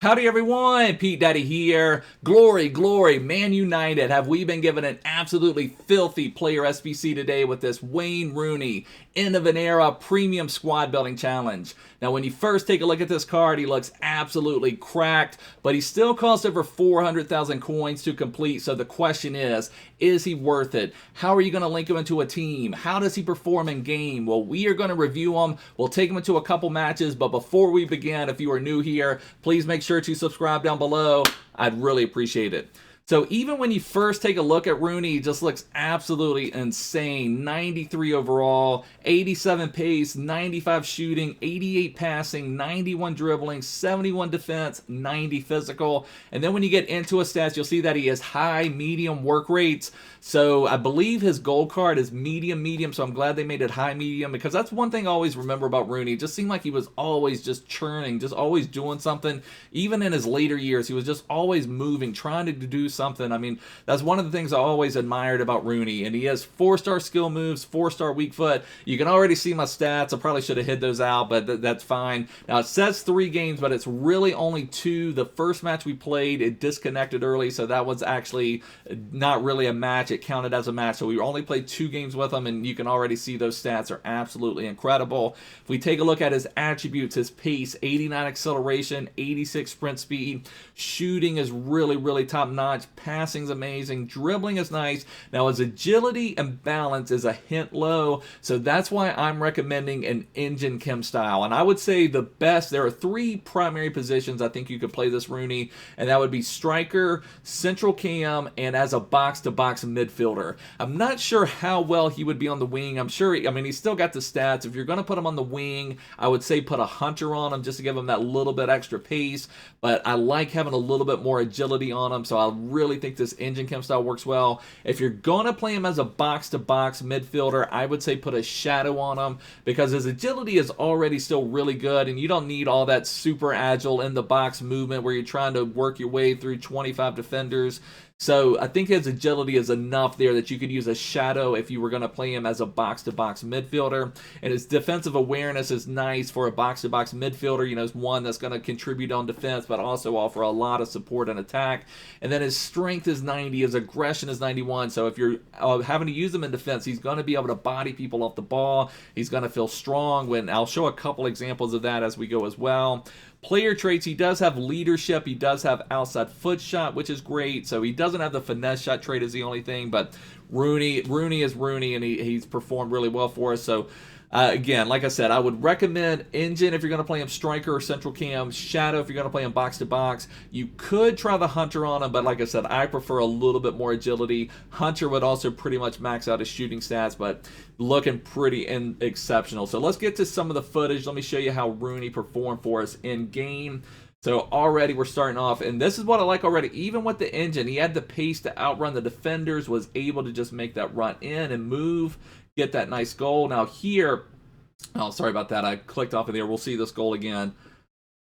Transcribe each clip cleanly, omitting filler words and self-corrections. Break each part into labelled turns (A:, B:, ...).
A: Howdy everyone, Pete Daddy here. Glory, glory, Man United. Have we been given an absolutely filthy player SBC today with this Wayne Rooney End of an Era Premium Squad Building Challenge. Now when you first take a look at this card, he looks absolutely cracked, but he still costs over 400,000 coins to complete, so the question is he worth it? How are you going to link him into a team? How does he perform in game? Well, we are going to review him. We'll take him into a couple matches, but before we begin, if you are new here, please make sure to subscribe down below. I'd really appreciate it. So even when you first take a look at Rooney, he just looks absolutely insane. 93 overall, 87 pace, 95 shooting, 88 passing, 91 dribbling, 71 defense, 90 physical. And then when you get into his stats, you'll see that he has high, medium work rates. So I believe his gold card is medium, so I'm glad they made it high, medium, because that's one thing I always remember about Rooney. It just seemed like he was always just churning, just always doing something. Even in his later years, he was just always moving, trying to do something. I mean, that's one of the things I always admired about Rooney. And he has 4-star skill moves, 4-star weak foot. You can already see my stats. I probably should have hid those out, but that's fine. Now, it says 3 games, but it's really only 2. The first match we played, it disconnected early, so that was actually not really a match. It counted as a match, so we only played 2 games with him, and you can already see those stats are absolutely incredible. If we take a look at his attributes, his pace, 89 acceleration, 86 sprint speed, shooting is really top-notch, passing's amazing, dribbling is nice. Now his agility and balance is a hint low, so that's why I'm recommending an Engine Chem Style. And I would say the best, there are 3 primary positions I think you could play this Rooney, and that would be striker, central cam, and as a box-to-box midfielder. I'm not sure how well he would be on the wing. I'm sure, I mean, he's still got the stats. If you're going to put him on the wing, I would say put a hunter on him just to give him that little bit extra pace, but I like having a little bit more agility on him, so I really think this Engine Chem Style works well. If you're going to play him as a box-to-box midfielder, I would say put a Shadow on him, because his agility is already still really good, and you don't need all that super agile in the box movement where you're trying to work your way through 25 defenders. So I think his agility is enough there that you could use a Shadow if you were going to play him as a box-to-box midfielder. And his defensive awareness is nice for a box-to-box midfielder. You know, it's one that's going to contribute on defense, but also offer a lot of support and attack. And then his strength is 90, his aggression is 91. So if you're having to use him in defense, he's going to be able to body people off the ball. He's going to feel strong. When I'll show a couple examples of that as we go as well. Player traits, he does have leadership, he does have outside foot shot, which is great. So he doesn't have the finesse shot trait is the only thing, but Rooney is Rooney, and he's performed really well for us. So again, like I said, I would recommend Engine if you're going to play him striker or central cam, Shadow if you're going to play him box to box. You could try the Hunter on him, but like I said, I prefer a little bit more agility. Hunter would also pretty much max out his shooting stats, but looking pretty exceptional. So let's get to some of the footage. Let me show you how Rooney performed for us in game. So already we're starting off, and this is what I like already. Even with the Engine, he had the pace to outrun the defenders, was able to just make that run in and move, get that nice goal. Now here, oh, sorry about that. I clicked off of there. We'll see this goal again.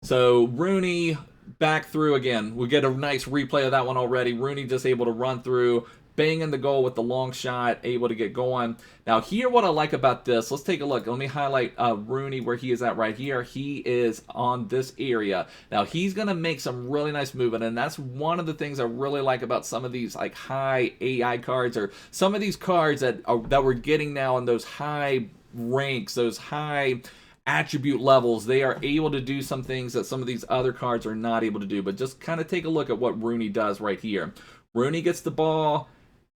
A: So Rooney back through again. We get a nice replay of that one already. Rooney just able to run through, banging the goal with the long shot, able to get going. Now here, what I like about this, let's take a look. Let me highlight Rooney where he is at right here. He is on this area. Now he's going to make some really nice movement, and that's one of the things I really like about some of these like high AI cards, or some of these cards that we're getting now in those high ranks, those high attribute levels. They are able to do some things that some of these other cards are not able to do. But just kind of take a look at what Rooney does right here. Rooney gets the ball.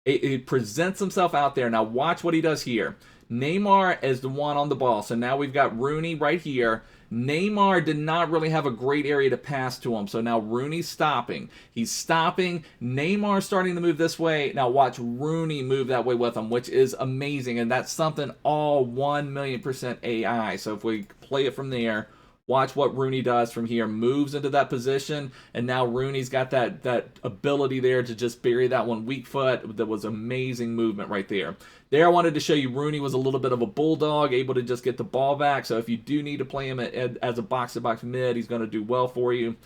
A: It presents himself out there. Now watch what he does here. Neymar is the one on the ball. So now we've got Rooney right here. Neymar did not really have a great area to pass to him. So now Rooney's stopping. He's stopping. Neymar's starting to move this way. Now watch Rooney move that way with him, which is amazing. And that's something all 1,000,000% AI. So if we play it from there, watch what Rooney does from here. Moves into that position, and now Rooney's got that ability there to just bury that one weak foot. That was amazing movement right there. There I wanted to show you Rooney was a little bit of a bulldog, able to just get the ball back. So if you do need to play him as a box-to-box mid, he's going to do well for you.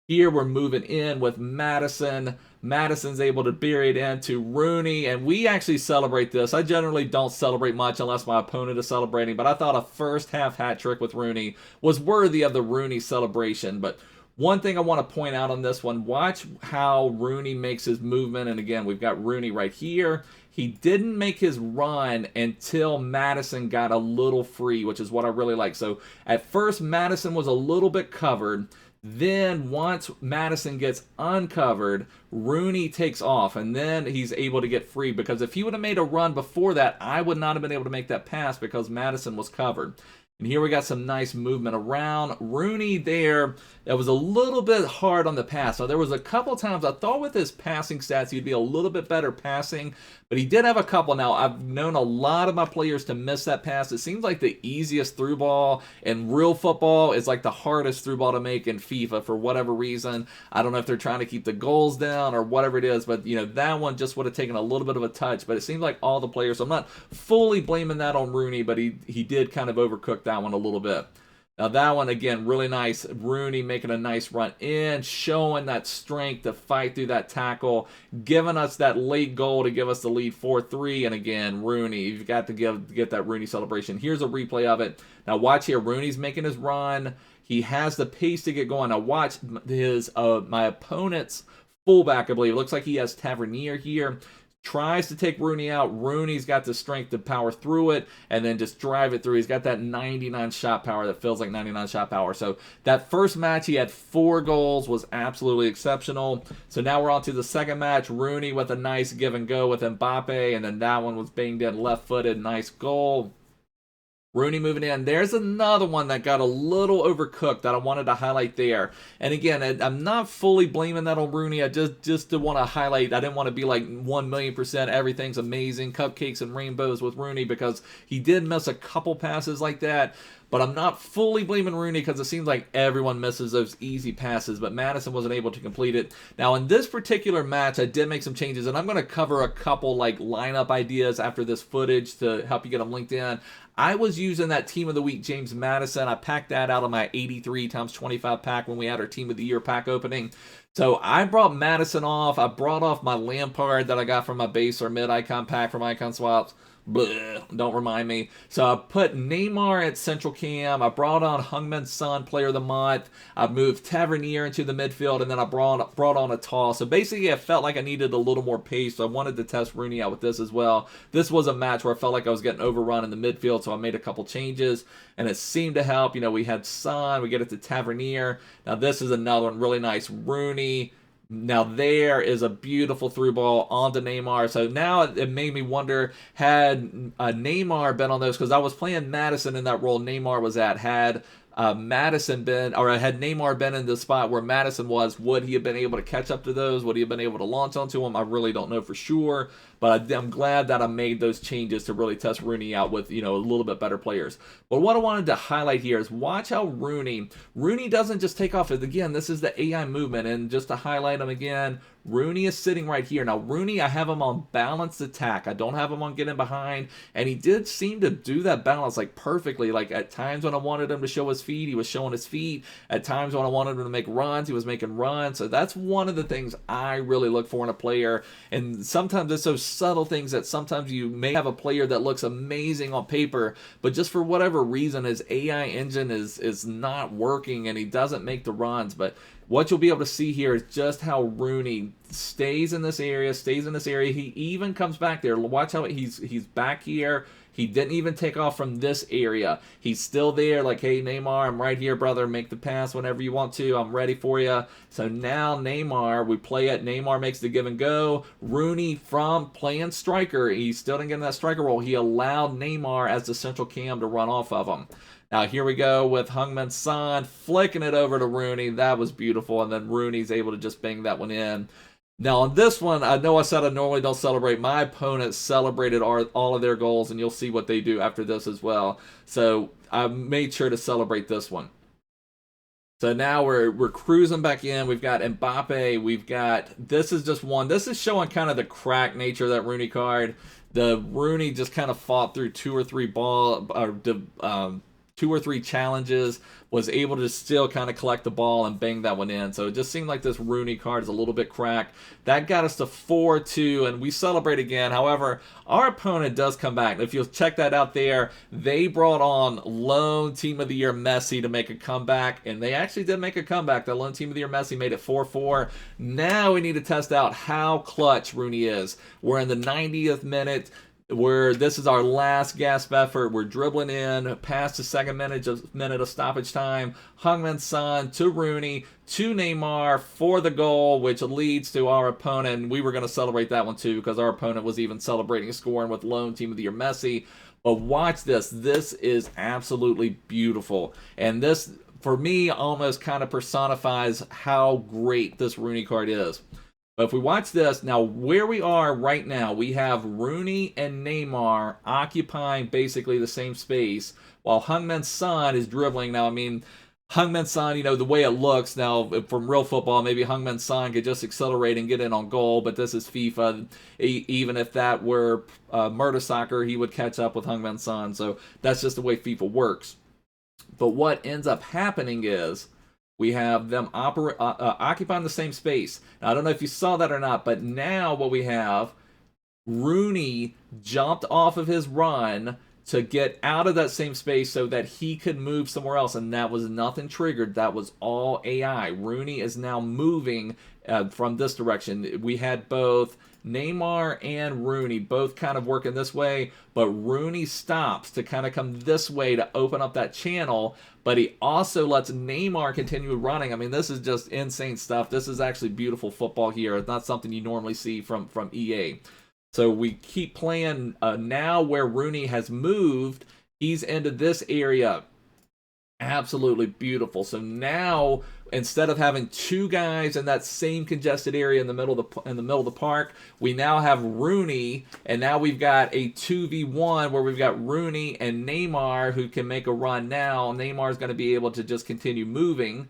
A: Here we're moving in with Madison. Madison's able to bury it into Rooney, and we actually celebrate this. I generally don't celebrate much unless my opponent is celebrating, but I thought a first half hat trick with Rooney was worthy of the Rooney celebration. But One thing I want to point out on this one, watch how Rooney makes his movement. And again, we've got Rooney right here. He didn't make his run until Madison got a little free, which is what I really like. So at first, Madison was a little bit covered. Then once Madison gets uncovered, Rooney takes off, and then he's able to get free, because if he would have made a run before that, I would not have been able to make that pass because Madison was covered. And here we got some nice movement around. Rooney there, that was a little bit hard on the pass. So there was a couple times I thought with his passing stats he'd be a little bit better passing, but he did have a couple. Now, I've known a lot of my players to miss that pass. It seems like the easiest through ball in real football is like the hardest through ball to make in FIFA for whatever reason. I don't know if they're trying to keep the goals down or whatever it is, but that one just would have taken a little bit of a touch. But it seems like all the players, so I'm not fully blaming that on Rooney, but he did kind of overcook that one a little bit. Now that one, again, really nice. Rooney making a nice run in, showing that strength to fight through that tackle, giving us that late goal to give us the lead 4-3. And again, Rooney, you've got to get that Rooney celebration. Here's a replay of it. Now watch here. Rooney's making his run. He has the pace to get going. Now watch his my opponent's fullback, I believe. It looks like he has Tavernier here. Tries to take Rooney out. Rooney's got the strength to power through it and then just drive it through. He's got that 99 shot power that feels like 99 shot power. So that first match, he had 4 goals, was absolutely exceptional. So now we're on to the second match. Rooney with a nice give and go with Mbappe, and then that one was banged in left-footed. Nice goal. Rooney moving in. There's another one that got a little overcooked that I wanted to highlight there. And again, I'm not fully blaming that on Rooney. I just to want to highlight, I didn't want to be like 1,000,000% everything's amazing, cupcakes and rainbows with Rooney, because he did miss a couple passes like that. But I'm not fully blaming Rooney because it seems like everyone misses those easy passes, but Madison wasn't able to complete it. Now, in this particular match, I did make some changes, and I'm going to cover a couple like lineup ideas after this footage to help you get them linked in. I was using that Team of the Week James Madison. I packed that out of my 83 times 25 pack when we had our Team of the Year pack opening. So I brought Madison off. I brought off my Lampard that I got from my base or mid icon pack from Icon Swaps. Bleh, don't remind me. So I put Neymar at central cam. I brought on Heung-min Son, player of the month. I moved Tavernier into the midfield, and then I brought on a Tall. So basically, I felt like I needed a little more pace, so I wanted to test Rooney out with this as well. This was a match where I felt like I was getting overrun in the midfield, so I made a couple changes, and it seemed to help. We had Son. We get it to Tavernier. Now this is another one, really nice. Rooney. Now there is a beautiful through ball onto Neymar. So now it made me wonder, had Neymar been on those, because I was playing Madison in that role Neymar was at, had Madison been, or had Neymar been in the spot where Madison was, would he have been able to catch up to those? Would he have been able to launch onto him? I really don't know for sure, but I'm glad that I made those changes to really test Rooney out with, a little bit better players. But what I wanted to highlight here is watch how Rooney doesn't just take off. Again, this is the AI movement, and just to highlight him again, Rooney is sitting right here. Now, Rooney, I have him on balanced attack. I don't have him on getting behind, and he did seem to do that balance like perfectly. Like at times when I wanted him to show his feet, he was showing his feet. At times when I wanted him to make runs, he was making runs. So that's one of the things I really look for in a player. And sometimes it's those subtle things that sometimes you may have a player that looks amazing on paper, but just for whatever reason his AI engine is not working and he doesn't make the runs. But what you'll be able to see here is just how Rooney stays in this area. He even comes back there. Watch how he's back here. He didn't even take off from this area. He's still there like, hey, Neymar, I'm right here, brother. Make the pass whenever you want to. I'm ready for you. So now Neymar, we play it. Neymar makes the give and go. Rooney from playing striker. He still didn't get in that striker role. He allowed Neymar as the central cam to run off of him. Now here we go with Heung-min Son flicking it over to Rooney. That was beautiful. And then Rooney's able to just bang that one in. Now on this one, I know I said I normally don't celebrate. My opponent celebrated all of their goals, and you'll see what they do after this as well. So I made sure to celebrate this one. So now we're cruising back in. We've got Mbappe. We've got, this is just one. This is showing kind of the crack nature of that Rooney card. The Rooney just kind of fought through 2 or 3 2 or 3 challenges, was able to still kind of collect the ball and bang that one in. So it just seemed like this Rooney card is a little bit cracked. That got us to 4-2, and we celebrate again. However, our opponent does come back. If you'll check that out there, they brought on lone team of the year Messi to make a comeback, and they actually did make a comeback. The lone team of the year Messi made it 4-4. Now we need to test out how clutch Rooney is. We're in the 90th minute, where this is our last gasp effort. We're dribbling in past the second minute of stoppage time. Heung-min Son to Rooney to Neymar for the goal, which leads to our opponent. We were going to celebrate that one too, because our opponent was even celebrating scoring with lone team of the year Messi. But watch this. This is absolutely beautiful. And this, for me, almost kind of personifies how great this Rooney card is. But if we watch this, now where we are right now, we have Rooney and Neymar occupying basically the same space, while Heung-min Son is dribbling. Now, I mean, Heung-min Son, you know, the way it looks now from real football, maybe Heung-min Son could just accelerate and get in on goal, but this is FIFA. Even if that were murder soccer, he would catch up with Heung-min Son. So that's just the way FIFA works. But what ends up happening is, we have them occupying the same space. Now, I don't know if you saw that or not, but now what we have, Rooney jumped off of his run to get out of that same space so that he could move somewhere else, and that was nothing triggered. That was all AI. Rooney is now moving from this direction. We had both Neymar and Rooney both kind of working this way, but Rooney stops to kind of come this way to open up that channel, but he also lets Neymar continue running. I mean, this is just insane stuff. This is actually beautiful football here. It's not something you normally see from EA. So we keep playing now where Rooney has moved. He's into this area. Absolutely beautiful. So now, instead of having 2 guys in that same congested area in the middle of the park, we now have Rooney, and now we've got a 2v1 where we've got Rooney and Neymar who can make a run now. Neymar's going to be able to just continue moving.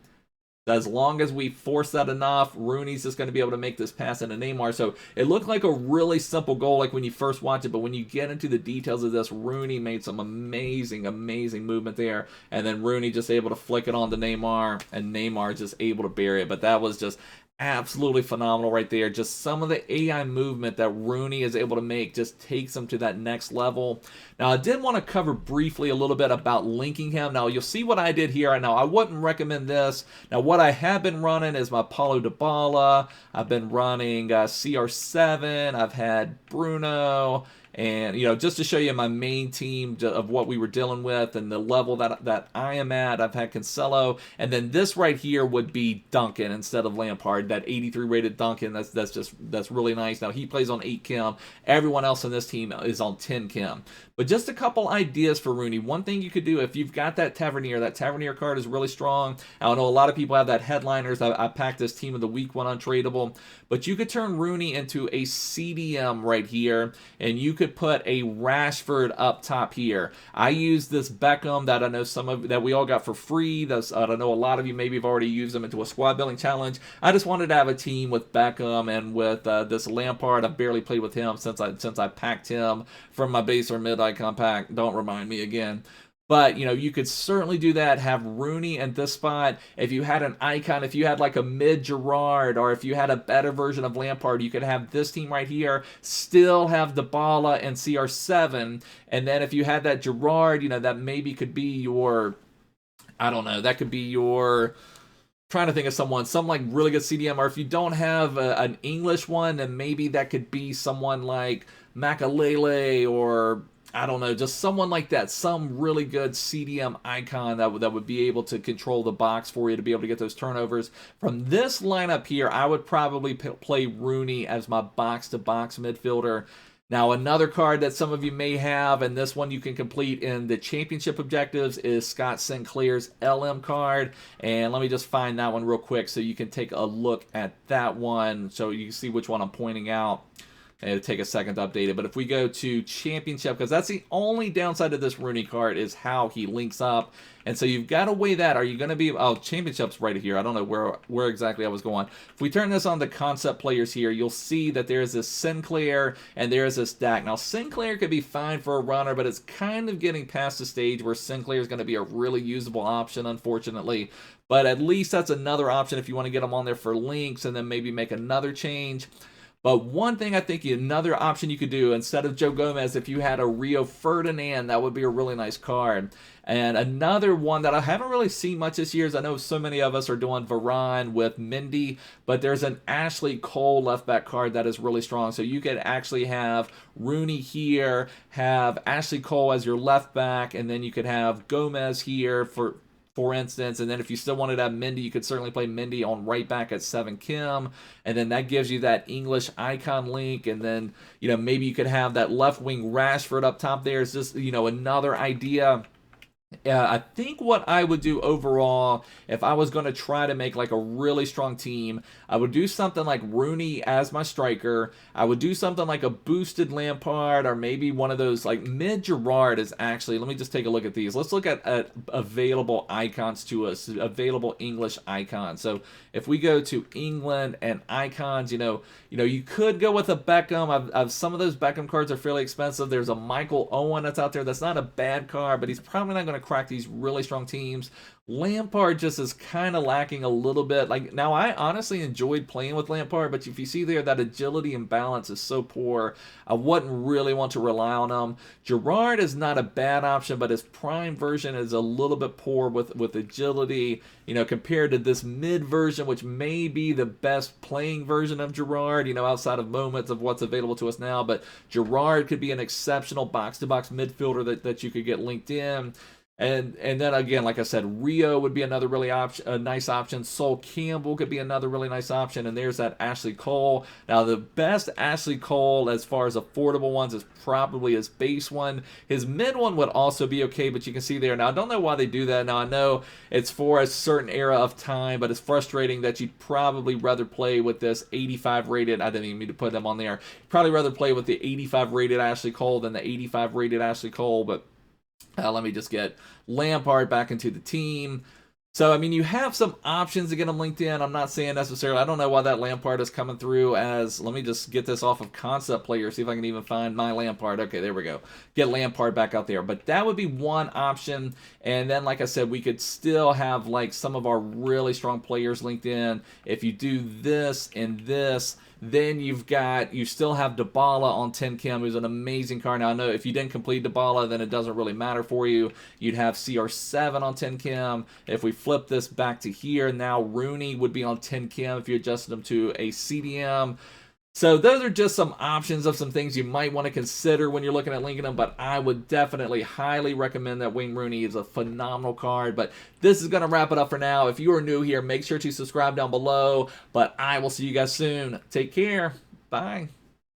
A: As long as we force that enough, Rooney's just going to be able to make this pass into Neymar. So it looked like a really simple goal like when you first watch it, but when you get into the details of this, Rooney made some amazing, amazing movement there. And then Rooney just able to flick it on to Neymar, and Neymar just able to bury it. But that was just absolutely phenomenal right there. Just some of the AI movement that Rooney is able to make just takes him to that next level. Now, I did want to cover briefly a little bit about linking him. Now, you'll see what I did here. Now, I wouldn't recommend this. Now, what I have been running is my Paulo Dybala. I've been running CR7. I've had Bruno. And, you know, just to show you my main team of what we were dealing with and the level that I am at, I've had Cancelo. And then this right here would be Duncan instead of Lampard, that 83 rated Duncan. That's really nice. Now, he plays on 8 Chem. Everyone else on this team is on 10 Chem. But just a couple ideas for Rooney. One thing you could do if you've got that Tavernier card is really strong. I know a lot of people have that Headliners. I packed this Team of the Week one untradeable. But you could turn Rooney into a CDM right here, and you could put a Rashford up top here. I use this Beckham that I know that we all got for free. I know a lot of you maybe have already used them into a squad building challenge. I just wanted to have a team with Beckham and with this Lampard. I've barely played with him since I packed him from my base or mid icon pack. Don't remind me again. But, you know, you could certainly do that, have Rooney at this spot. If you had an icon, if you had like a mid-Gerrard, or if you had a better version of Lampard, you could have this team right here, still have Dybala and CR7. And then if you had that Gerrard, you know, that maybe could be your, I don't know, that could be your, trying to think of some like really good CDM. Or if you don't have an English one, then maybe that could be someone like Makalele, or I don't know, just someone like that, some really good CDM icon that would be able to control the box for you to be able to get those turnovers. From this lineup here, I would probably play Rooney as my box-to-box midfielder. Now, another card that some of you may have, and this one you can complete in the championship objectives, is Scott Sinclair's LM card. And let me just find that one real quick so you can take a look at that one so you can see which one I'm pointing out. and it'll take a second to update it. But if we go to Championship, because that's the only downside of this Rooney card is how he links up. And so you've got to weigh that. Are you going to be... Oh, Championship's right here. I don't know where exactly I was going. If we turn this on the concept players here, you'll see that there's this Sinclair and there's this Dak. Now, Sinclair could be fine for a runner, but it's kind of getting past the stage where Sinclair is going to be a really usable option, unfortunately. But at least that's another option if you want to get them on there for links and then maybe make another change. But one thing I think another option you could do, instead of Joe Gomez, if you had a Rio Ferdinand, that would be a really nice card. And another one that I haven't really seen much this year is I know so many of us are doing Varane with Mendy, but there's an Ashley Cole left back card that is really strong. So you could actually have Rooney here, have Ashley Cole as your left back, and then you could have Gomez here for instance, and then if you still wanted to have Mendy, you could certainly play Mendy on right back at 7 Chem, and then that gives you that English icon link, and then, you know, maybe you could have that left wing Rashford up top there. Is just, you know, another idea. I think what I would do overall, if I was going to try to make like a really strong team, I would do something like Rooney as my striker. I would do something like a boosted Lampard, or maybe one of those like mid Gerrard is actually, let me just take a look at these. Let's look at available icons to us, available English icons. So if we go to England and icons, you know, you could go with a Beckham. Some of those Beckham cards are fairly expensive. There's a Michael Owen that's out there. That's not a bad card, but he's probably not going to crack these really strong teams. Lampard just is kind of lacking a little bit. Like, now I honestly enjoyed playing with Lampard, but if you see there, that agility and balance is so poor, I wouldn't really want to rely on him. Gerrard is not a bad option, but his prime version is a little bit poor with agility, you know, compared to this mid version, which may be the best playing version of Gerrard, you know, outside of moments of what's available to us now. But Gerrard could be an exceptional box-to-box midfielder that you could get linked in. And then again, like I said, Rio would be another really nice option. Sol Campbell could be another really nice option. And there's that Ashley Cole. Now, the best Ashley Cole as far as affordable ones is probably his base one. His mid one would also be okay, but you can see there. Now, I don't know why they do that. Now, I know it's for a certain era of time, but it's frustrating that you'd probably rather play with this 85 rated. I didn't even mean to put them on there. Probably rather play with the 85 rated Ashley Cole than the 85 rated Ashley Cole, but let me just get Lampard back into the team. So, I mean, you have some options to get them linked in. I'm not saying necessarily, I don't know why that Lampard is coming through as, let me just get this off of concept player, see if I can even find my Lampard. Okay, there we go. Get Lampard back out there. But that would be one option. And then, like I said, we could still have like some of our really strong players linked in. If you do this and this, then you still have Dybala on 10 Chem, who's an amazing card. Now, I know if you didn't complete Dybala, then it doesn't really matter for you. You'd have CR7 on 10 Chem. If we flip this back to here, now Rooney would be on 10 Chem if you adjusted him to a CDM. So those are just some options of some things you might want to consider when you're looking at linking them, but I would definitely highly recommend that Wayne Rooney is a phenomenal card. But this is going to wrap it up for now. If you are new here, make sure to subscribe down below, but I will see you guys soon. Take care. Bye.